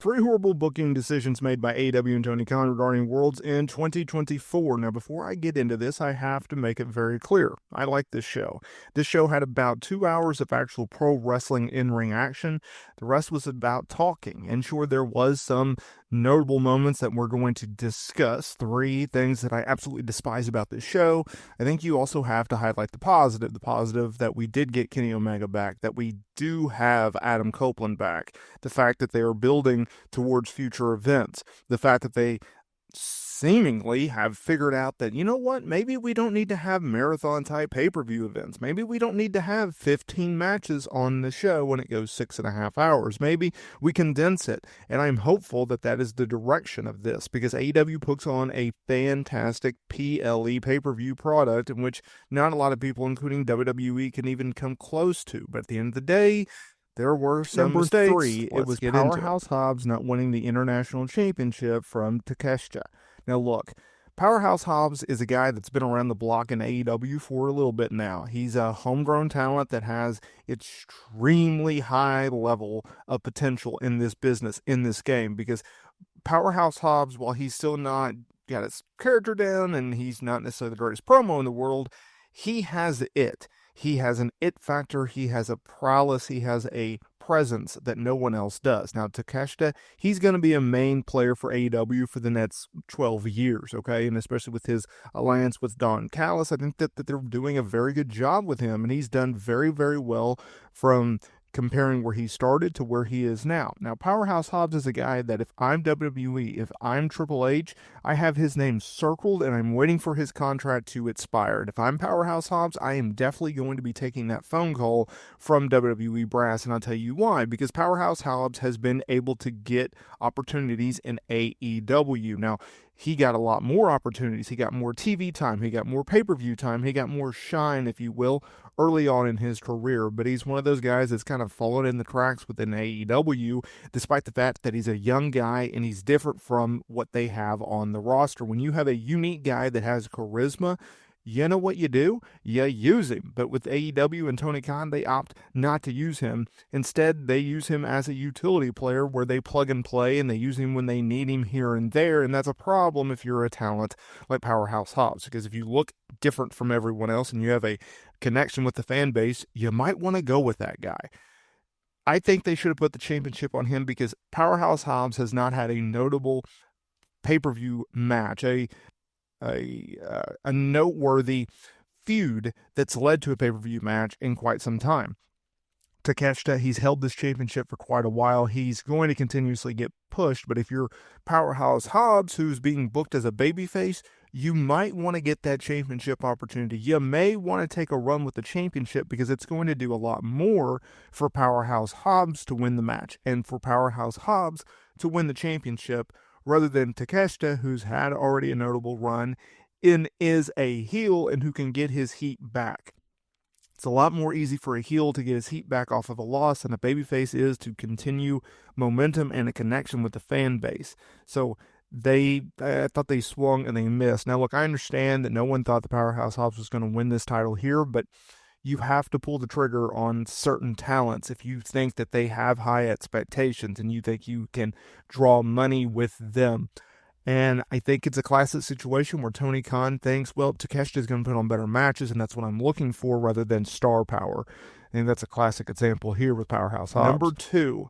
3 horrible booking decisions made by AEW and Tony Khan regarding Worlds in 2024. Now, before I get into this, I have to make it very clear. I like this show. This show had about 2 hours of actual pro wrestling in-ring action. The rest was about talking. And sure, there was some notable moments that we're going to discuss. 3 things that I absolutely despise about this show. I think you also have to highlight the positive. The positive that we did get Kenny Omega back, that we do have Adam Copeland back, the fact that they are building towards future events, the fact that they seemingly have figured out that, you know what, maybe we don't need to have marathon type pay-per-view events. Maybe we don't need to have 15 matches on the show when it goes 6.5 hours. Maybe we condense it. And I'm hopeful that that is the direction of this, because AEW puts on a fantastic PLE pay-per-view product in which not a lot of people, including WWE, can even come close to. But at the end of the day, there were some mistakes. Number 3, it was Powerhouse Hobbs not winning the International Championship from Takeshita. Now look, Powerhouse Hobbs is a guy that's been around the block in AEW for a little bit now. He's a homegrown talent that has extremely high level of potential in this business, in this game, because Powerhouse Hobbs, while he's still not got his character down and he's not necessarily the greatest promo in the world, he has it. He has an it factor, he has a prowess, he has a presence that no one else does. Now, Takeshita, he's going to be a main player for AEW for the next 12 years, okay? And especially with his alliance with Don Callis, I think that they're doing a very good job with him, and he's done very, very well from comparing where he started to where he is now. Now, Powerhouse Hobbs is a guy that if I'm WWE, if I'm Triple H, I have his name circled and I'm waiting for his contract to expire. And if I'm Powerhouse Hobbs, I am definitely going to be taking that phone call from WWE Brass, and I'll tell you why. Because Powerhouse Hobbs has been able to get opportunities in AEW. Now, he got a lot more opportunities. He got more TV time. He got more pay-per-view time. He got more shine, if you will, early on in his career. But he's one of those guys that's kind of fallen in the cracks within AEW, despite the fact that he's a young guy and he's different from what they have on the roster. When you have a unique guy that has charisma, you know what you do? You use him. But with AEW and Tony Khan, they opt not to use him. Instead, they use him as a utility player where they plug and play, and they use him when they need him here and there. And that's a problem if you're a talent like Powerhouse Hobbs, because if you look different from everyone else and you have a connection with the fan base, you might want to go with that guy. I think they should have put the championship on him, because Powerhouse Hobbs has not had a notable pay-per-view match, a noteworthy feud that's led to a pay-per-view match in quite some time. Takeshita, he's held this championship for quite a while. He's going to continuously get pushed, but if you're Powerhouse Hobbs, who's being booked as a babyface, you might want to get that championship opportunity. You may want to take a run with the championship, because it's going to do a lot more for Powerhouse Hobbs to win the match and for Powerhouse Hobbs to win the championship, rather than Takeshita, who's had already a notable run and is a heel and who can get his heat back. It's a lot more easy for a heel to get his heat back off of a loss than a babyface is to continue momentum and a connection with the fan base. So I thought they swung and they missed. Now, look, I understand that no one thought the Powerhouse Hobbs was going to win this title here, but you have to pull the trigger on certain talents if you think that they have high expectations and you think you can draw money with them. And I think it's a classic situation where Tony Khan thinks, well, Takeshita is going to put on better matches, and that's what I'm looking for, rather than star power. And that's a classic example here with Powerhouse Hobbs. Number 2,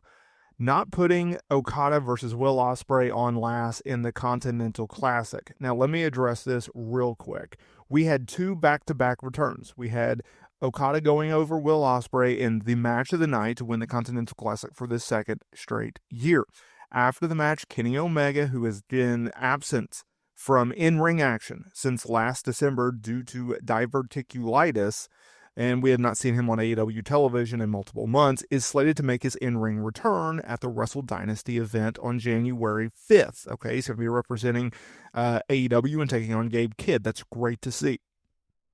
not putting Okata versus Will Ospreay on last in the Continental Classic. Now, let me address this real quick. We had 2 back-to-back returns. We had Okada going over Will Ospreay in the match of the night to win the Continental Classic for the second straight year. After the match, Kenny Omega, who has been absent from in-ring action since last December due to diverticulitis, and we have not seen him on AEW television in multiple months, is slated to make his in-ring return at the Wrestle Dynasty event on January 5th. Okay, he's going to be representing AEW and taking on Gabe Kidd. That's great to see.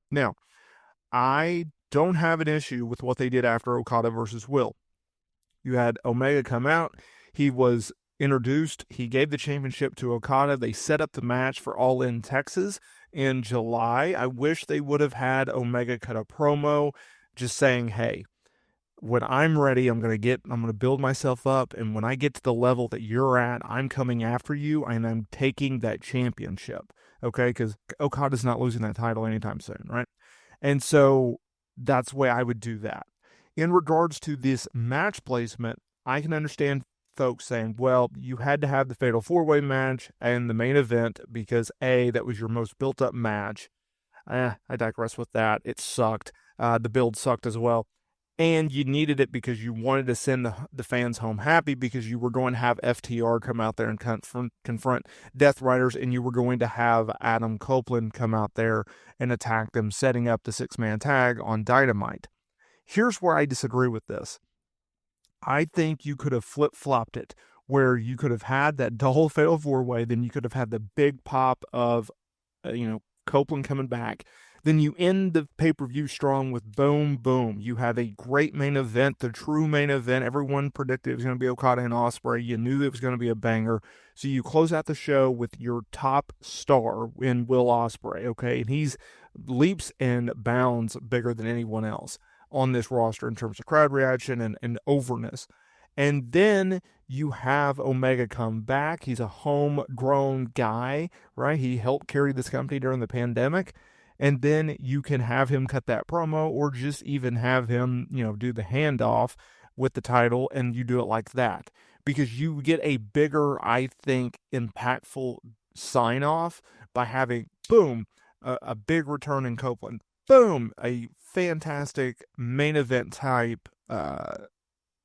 Now, I don't have an issue with what they did after Okada versus Will. You had Omega come out. He was introduced. He gave the championship to Okada. They set up the match for All In Texas in July. I wish they would have had Omega cut a promo just saying, hey, when I'm ready, I'm going to build myself up. And when I get to the level that you're at, I'm coming after you and I'm taking that championship. Okay. Because Okada's not losing that title anytime soon. Right. And so that's the way I would do that. In regards to this match placement, I can understand folks saying, well, you had to have the Fatal 4-Way match and the main event because A, that was your most built up match. I digress with that. It sucked. The build sucked as well. And you needed it because you wanted to send the fans home happy because you were going to have FTR come out there and confront Death Riders, and you were going to have Adam Copeland come out there and attack them, setting up the 6-man tag on Dynamite. Here's where I disagree with this. I think you could have flip-flopped it, where you could have had that double Fatal 4-Way, then you could have had the big pop of, Copeland coming back. Then you end the pay-per-view strong with boom, boom. You have a great main event, the true main event. Everyone predicted it was going to be Okada and Ospreay. You knew it was going to be a banger. So you close out the show with your top star in Will Ospreay, okay? And he's leaps and bounds bigger than anyone else on this roster in terms of crowd reaction and overness. And then you have Omega come back. He's a homegrown guy, right? He helped carry this company during the pandemic. And then you can have him cut that promo or just even have him, do the handoff with the title and you do it like that. Because you get a bigger, I think, impactful sign-off by having, boom, a big return in Copeland. Boom, a fantastic main event type,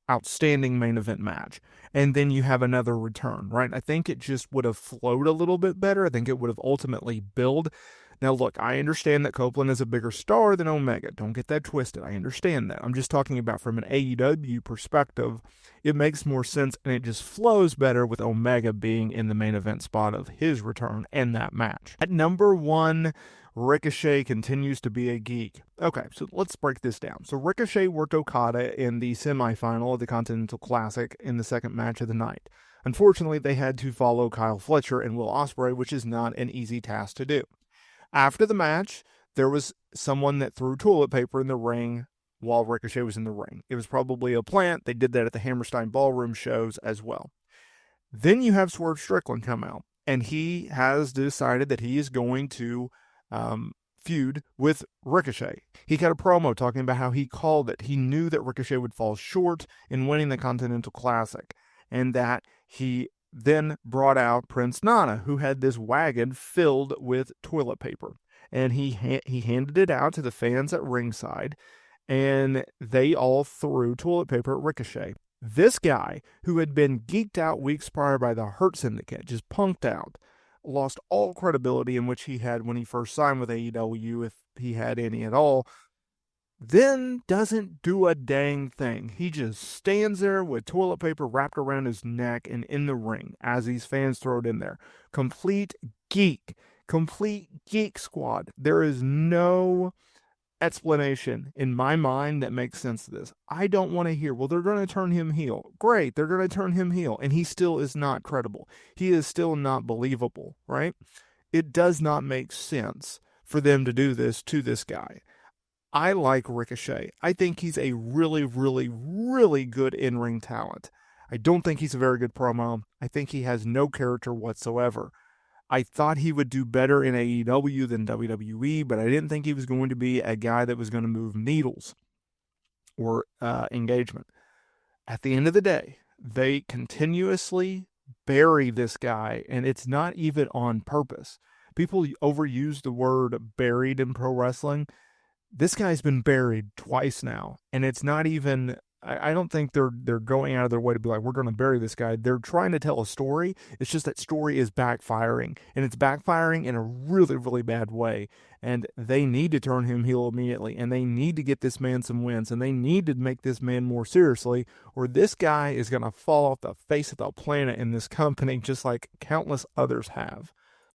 outstanding main event match. And then you have another return, right? I think it just would have flowed a little bit better. I think it would have ultimately built. Now, look, I understand that Copeland is a bigger star than Omega. Don't get that twisted. I understand that. I'm just talking about from an AEW perspective. It makes more sense and it just flows better with Omega being in the main event spot of his return and that match. At number 1, Ricochet continues to be a geek. Okay, so let's break this down. So Ricochet worked Okada in the semifinal of the Continental Classic in the second match of the night. Unfortunately, they had to follow Kyle Fletcher and Will Ospreay, which is not an easy task to do. After the match, there was someone that threw toilet paper in the ring while Ricochet was in the ring. It was probably a plant. They did that at the Hammerstein Ballroom shows as well. Then you have Swerve Strickland come out, and he has decided that he is going to feud with Ricochet. He got a promo talking about how he called it. He knew that Ricochet would fall short in winning the Continental Classic, and that he then brought out Prince Nana, who had this wagon filled with toilet paper. And he handed it out to the fans at ringside, and they all threw toilet paper at Ricochet. This guy, who had been geeked out weeks prior by the Hurt Syndicate, just punked out, lost all credibility in which he had when he first signed with AEW, if he had any at all, then doesn't do a dang thing. He just stands there with toilet paper wrapped around his neck and in the ring as these fans throw it in there. Complete geek squad. There is no explanation in my mind that makes sense to this. I don't want to hear, well, they're going to turn him heel. Great, they're going to turn him heel. And he still is not credible. He is still not believable, right? It does not make sense for them to do this to this guy. I like Ricochet. I think he's a really, really, really good in-ring talent. I don't think he's a very good promo. I think he has no character whatsoever. I thought he would do better in AEW than WWE, but I didn't think he was going to be a guy that was going to move needles or engagement. At the end of the day, they continuously bury this guy, and it's not even on purpose. People overuse the word buried in pro wrestling. This guy's been buried twice now, and it's not even, I don't think they're going out of their way to be like, we're going to bury this guy. They're trying to tell a story. It's just that story is backfiring, and it's backfiring in a really, really bad way, and they need to turn him heel immediately, and they need to get this man some wins, and they need to make this man more seriously, or this guy is going to fall off the face of the planet in this company just like countless others have.